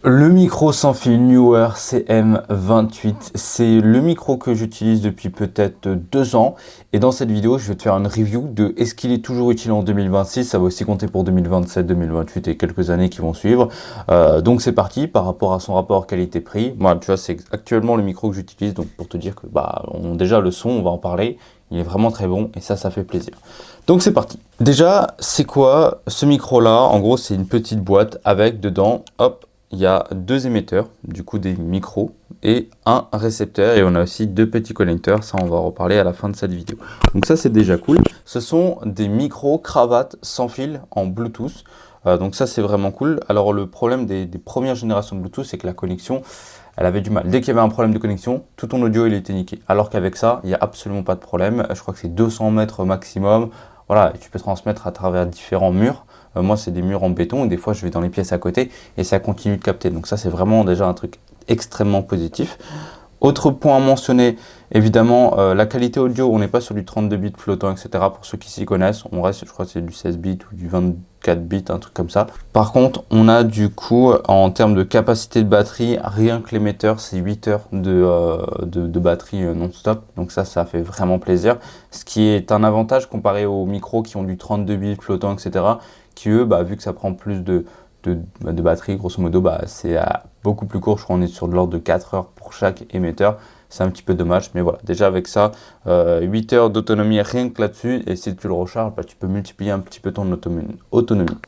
Le micro sans fil Neewer CM28, c'est le micro que j'utilise depuis peut-être 2 ans. Et dans cette vidéo, je vais te faire une review de est-ce qu'il est toujours utile en 2026. Ça va aussi compter pour 2027, 2028 et quelques années qui vont suivre. Donc c'est parti par rapport à son rapport qualité-prix. Moi, tu vois, c'est actuellement le micro que j'utilise. Donc pour te dire que déjà le son, on va en parler. Il est vraiment très bon et ça fait plaisir. Donc c'est parti. Déjà, c'est quoi ce micro-là? En gros, c'est une petite boîte avec dedans, hop, il y a 2 émetteurs, du coup des micros, et un récepteur, et on a aussi 2 petits connecteurs, ça on va en reparler à la fin de cette vidéo. Donc ça c'est déjà cool. Ce sont des micros cravates sans fil en Bluetooth, donc ça c'est vraiment cool. Alors le problème des premières générations de Bluetooth, c'est que la connexion, elle avait du mal. Dès qu'il y avait un problème de connexion, tout ton audio il était niqué. Alors qu'avec ça, il n'y a absolument pas de problème. Je crois que c'est 200 mètres maximum. Voilà, et tu peux transmettre à travers différents murs. Moi, c'est des murs en béton, et des fois, je vais dans les pièces à côté, et ça continue de capter. Donc ça, c'est vraiment déjà un truc extrêmement positif. Autre point à mentionner, évidemment, la qualité audio, on n'est pas sur du 32 bits flottant, etc. Pour ceux qui s'y connaissent, on reste, je crois que c'est du 16 bits ou du 24 bits, un truc comme ça. Par contre, on a du coup, en termes de capacité de batterie, rien que l'émetteur, c'est 8 heures de batterie non-stop. Donc ça fait vraiment plaisir. Ce qui est un avantage comparé aux micros qui ont du 32 bits flottant, etc. Qui eux, vu que ça prend plus de batterie, grosso modo, c'est beaucoup plus court. Je crois qu'on est sur de l'ordre de 4 heures pour chaque émetteur. C'est un petit peu dommage, mais voilà, déjà avec ça, 8 heures d'autonomie rien que là-dessus, et si tu le recharges, tu peux multiplier un petit peu ton autonomie.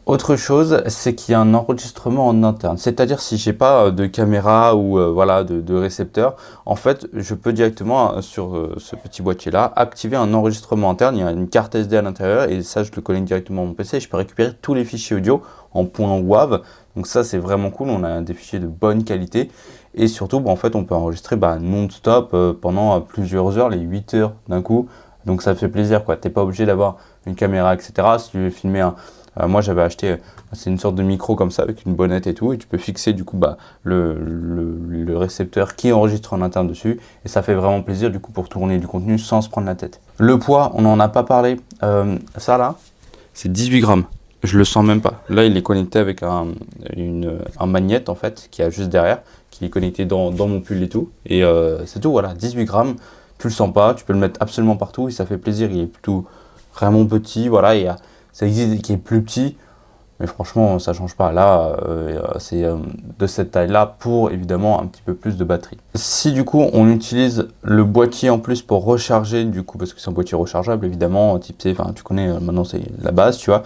Autre chose, c'est qu'il y a un enregistrement en interne, c'est-à-dire si j'ai pas de caméra ou voilà de récepteur, en fait, je peux directement sur ce petit boîtier-là activer un enregistrement interne. Il y a une carte SD à l'intérieur, et ça, je le connecte directement à mon PC, et je peux récupérer tous les fichiers audio en point WAV. Donc ça, c'est vraiment cool, on a des fichiers de bonne qualité. Et surtout, en fait, on peut enregistrer non-stop pendant plusieurs heures, les 8 heures d'un coup. Donc ça fait plaisir, quoi. T'es pas obligé d'avoir une caméra, etc. Si tu veux filmer moi, j'avais acheté, c'est une sorte de micro comme ça, avec une bonnette et tout. Et tu peux fixer, du coup, le récepteur qui enregistre en interne dessus. Et ça fait vraiment plaisir, du coup, pour tourner du contenu sans se prendre la tête. Le poids, on n'en a pas parlé. Ça, là, c'est 18 grammes. Je le sens même pas. Là, il est connecté avec un magnète, en fait, qui est juste derrière, qui est connecté dans mon pull et tout. Et c'est tout, voilà, 18 grammes. Tu le sens pas, tu peux le mettre absolument partout et ça fait plaisir. Il est plutôt vraiment petit, voilà. Ça existe qui est plus petit, mais franchement, ça change pas. Là, c'est de cette taille-là pour évidemment un petit peu plus de batterie. Si du coup, on utilise le boîtier en plus pour recharger, du coup, parce que c'est un boîtier rechargeable, évidemment, type C, enfin, tu connais, maintenant c'est la base, tu vois.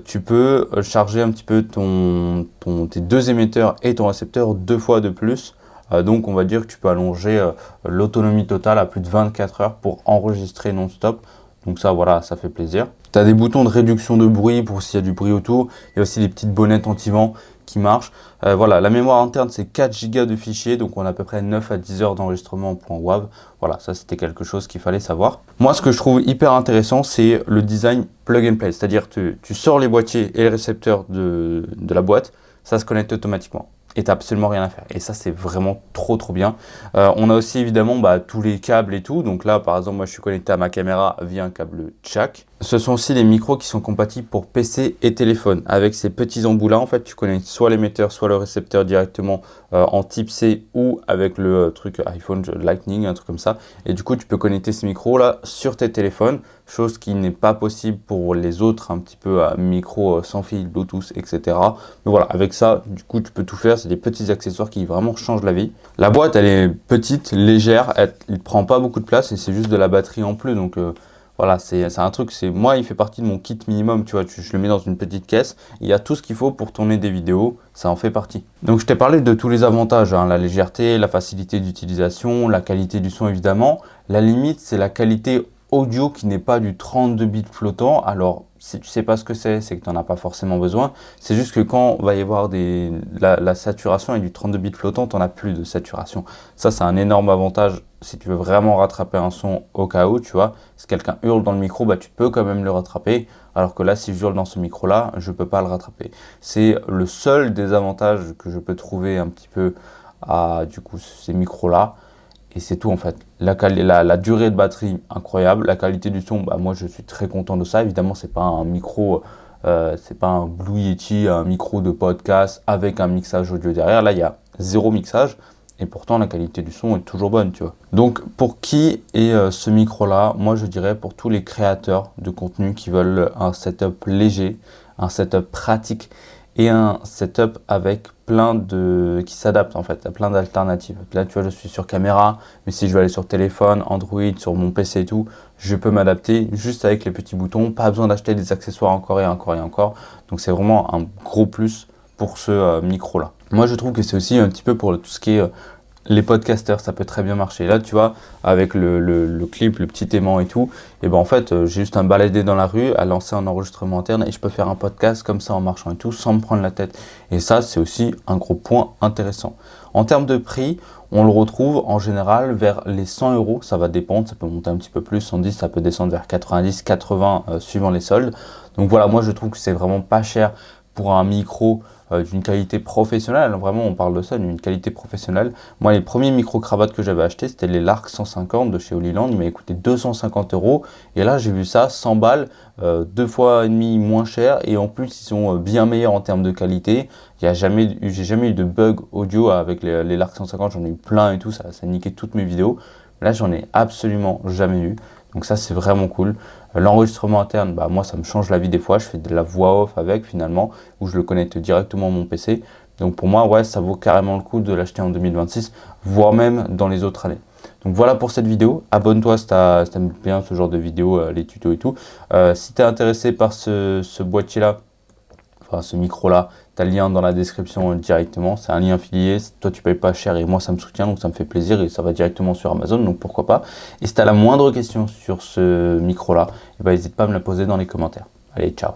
Tu peux charger un petit peu tes 2 émetteurs et ton récepteur 2 fois de plus. Donc on va dire que tu peux allonger l'autonomie totale à plus de 24 heures pour enregistrer non-stop. Donc ça, voilà, ça fait plaisir. Tu as des boutons de réduction de bruit pour s'il y a du bruit autour. Il y a aussi des petites bonnettes anti-vent qui marchent. Voilà, la mémoire interne, c'est 4 Go de fichiers. Donc on a à peu près 9 à 10 heures d'enregistrement en point WAV. Voilà, ça c'était quelque chose qu'il fallait savoir. Moi, ce que je trouve hyper intéressant, c'est le design plug and play. C'est-à-dire que tu sors les boîtiers et les récepteurs de la boîte, ça se connecte automatiquement. Et t'as absolument rien à faire. Et ça, c'est vraiment trop bien. On a aussi évidemment tous les câbles et tout. Donc là, par exemple, moi, je suis connecté à ma caméra via un câble jack. Ce sont aussi les micros qui sont compatibles pour PC et téléphone. Avec ces petits embouts-là, en fait, tu connectes soit l'émetteur, soit le récepteur directement en type C ou avec le truc iPhone Lightning, un truc comme ça. Et du coup, tu peux connecter ces micros-là sur tes téléphones, chose qui n'est pas possible pour les autres un petit peu micros sans fil, Bluetooth, etc. Mais voilà, avec ça, du coup, tu peux tout faire. C'est des petits accessoires qui vraiment changent la vie. La boîte, elle est petite, légère, elle ne prend pas beaucoup de place et c'est juste de la batterie en plus. Donc voilà, c'est un truc, moi, il fait partie de mon kit minimum, tu vois, je le mets dans une petite caisse. Il y a tout ce qu'il faut pour tourner des vidéos, ça en fait partie. Donc je t'ai parlé de tous les avantages, hein, la légèreté, la facilité d'utilisation, la qualité du son évidemment. La limite, c'est la qualité audio qui n'est pas du 32 bits flottant. Alors, si tu sais pas ce que c'est que tu n'en as pas forcément besoin. C'est juste que quand va y avoir la saturation et du 32 bits flottant, tu n'en as plus de saturation. Ça, c'est un énorme avantage si tu veux vraiment rattraper un son au cas où, tu vois. Si quelqu'un hurle dans le micro, tu peux quand même le rattraper. Alors que là, si je hurle dans ce micro-là, je peux pas le rattraper. C'est le seul désavantage que je peux trouver un petit peu à du coup ces micros-là. Et c'est tout en fait. La durée de batterie, incroyable. La qualité du son, moi je suis très content de ça. Évidemment, c'est pas un micro c'est pas un Blue Yeti, un micro de podcast avec un mixage audio derrière. Là, il y a zéro mixage. Et pourtant, la qualité du son est toujours bonne, tu vois. Donc, pour qui est ce micro-là? Moi, je dirais pour tous les créateurs de contenu qui veulent un setup léger, un setup pratique et un setup avec qui s'adapte en fait, à plein d'alternatives. Là, tu vois, je suis sur caméra, mais si je veux aller sur téléphone, Android, sur mon PC et tout, je peux m'adapter juste avec les petits boutons. Pas besoin d'acheter des accessoires encore et encore et encore. Donc, c'est vraiment un gros plus pour ce micro-là. Moi, je trouve que c'est aussi un petit peu pour tout ce qui est les podcasters, ça peut très bien marcher. Là, tu vois, avec le clip, le petit aimant et tout, et ben en fait, j'ai juste à me balader dans la rue, à lancer un enregistrement interne et je peux faire un podcast comme ça en marchant et tout, sans me prendre la tête. Et ça, c'est aussi un gros point intéressant. En termes de prix, on le retrouve en général vers les 100 euros. Ça va dépendre, ça peut monter un petit peu plus, 110, ça peut descendre vers 90, 80 suivant les soldes. Donc voilà, moi je trouve que c'est vraiment pas cher pour un micro d'une qualité professionnelle. Vraiment, on parle de ça, d'une qualité professionnelle. Moi, les premiers micro-cravates que j'avais achetés, c'était les Lark 150 de chez Holyland. Ils m'avaient coûté 250 euros. Et là, j'ai vu ça, 100 balles, 2,5 fois moins cher. Et en plus, ils sont bien meilleurs en termes de qualité. J'ai jamais eu de bug audio avec les Lark 150. J'en ai eu plein et tout. Ça niquait toutes mes vidéos. Là, j'en ai absolument jamais eu. Donc ça, c'est vraiment cool. L'enregistrement interne, bah, moi, ça me change la vie des fois. Je fais de la voix off avec, finalement, où je le connecte directement à mon PC. Donc pour moi, ouais, ça vaut carrément le coup de l'acheter en 2026, voire même dans les autres années. Donc voilà pour cette vidéo. Abonne-toi si t'aimes bien ce genre de vidéos, les tutos et tout. Si tu es intéressé par ce boîtier-là, enfin ce micro-là, tu as le lien dans la description directement. C'est un lien affilié. Toi, tu payes pas cher et moi, ça me soutient, donc ça me fait plaisir et ça va directement sur Amazon, donc pourquoi pas. Et si tu as la moindre question sur ce micro-là, n'hésite pas à me la poser dans les commentaires. Allez, ciao!